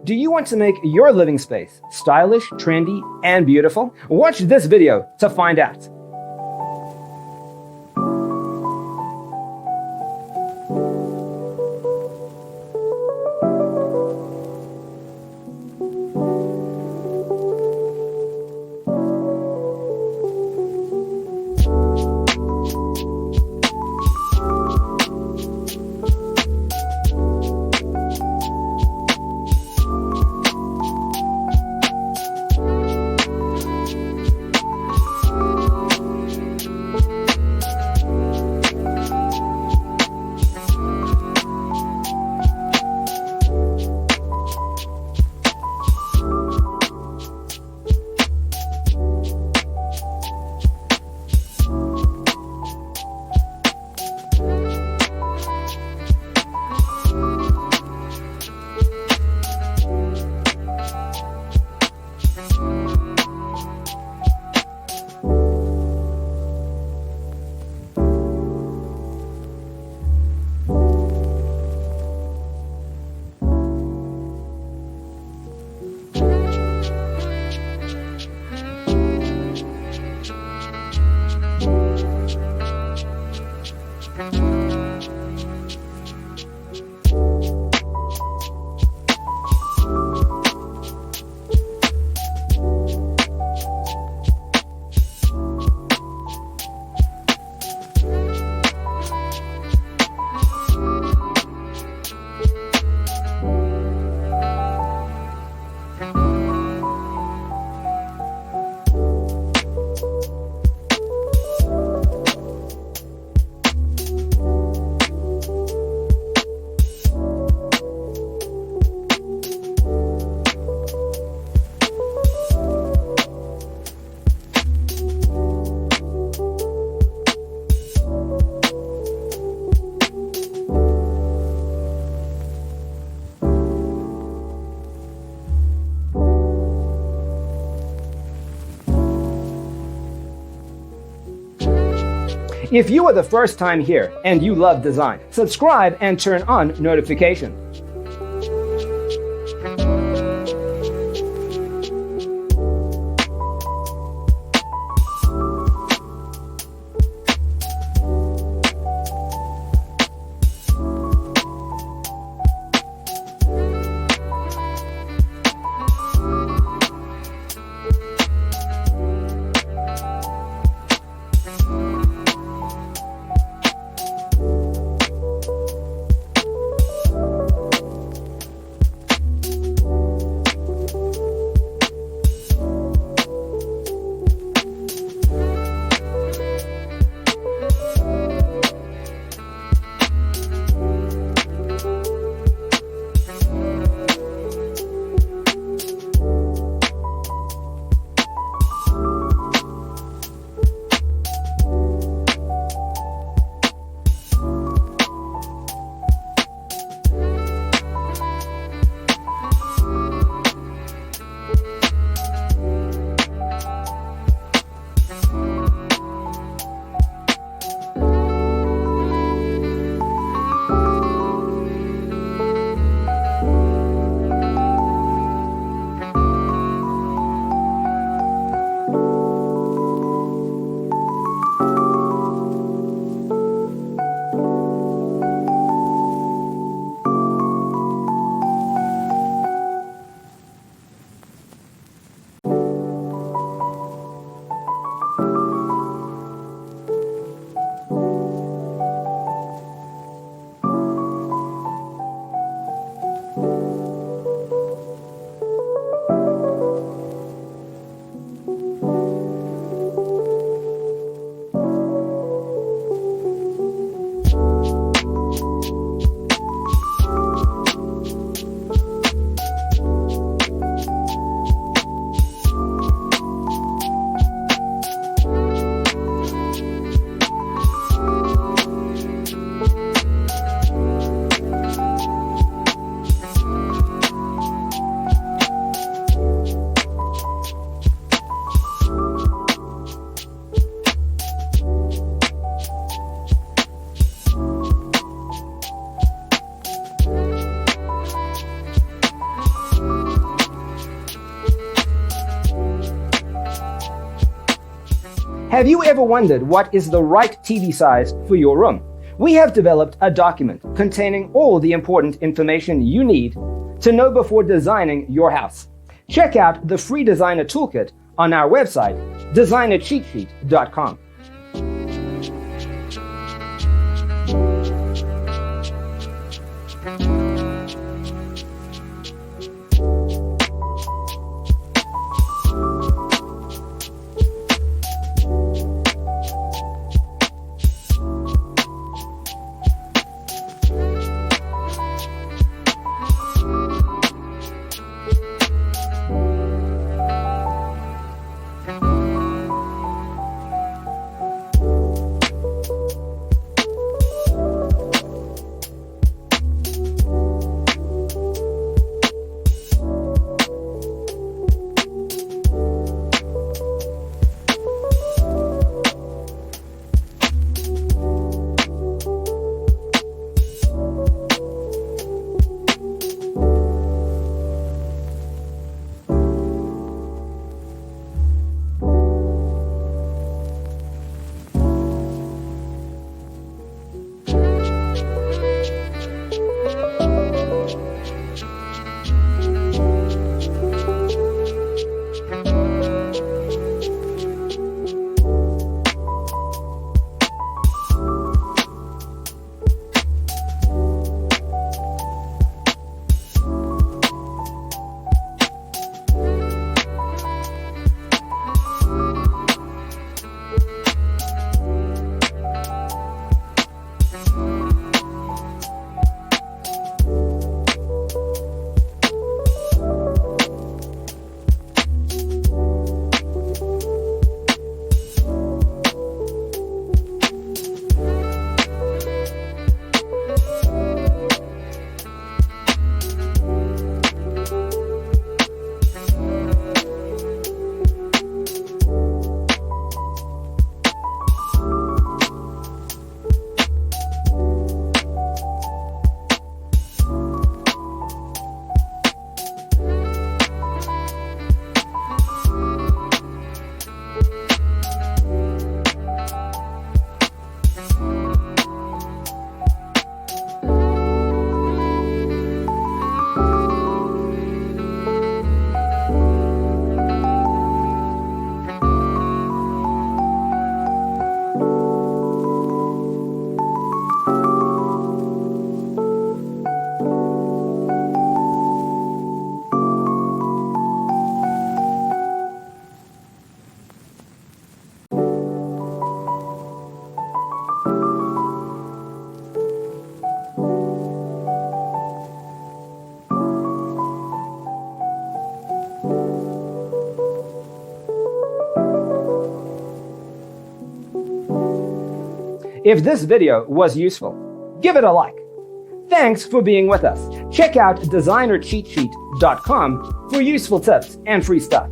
Do you want to make your living space stylish, trendy, and beautiful? Watch this video to find out. If you are the first time here and you love design, subscribe and turn on notifications. Have you ever wondered what is the right TV size for your room? We have developed a document containing all the important information you need to know before designing your house. Check out the free designer toolkit on our website, designercheatsheet.com. If this video was useful, give it a like. Thanks for being with us. Check out designercheatsheet.com for useful tips and free stuff.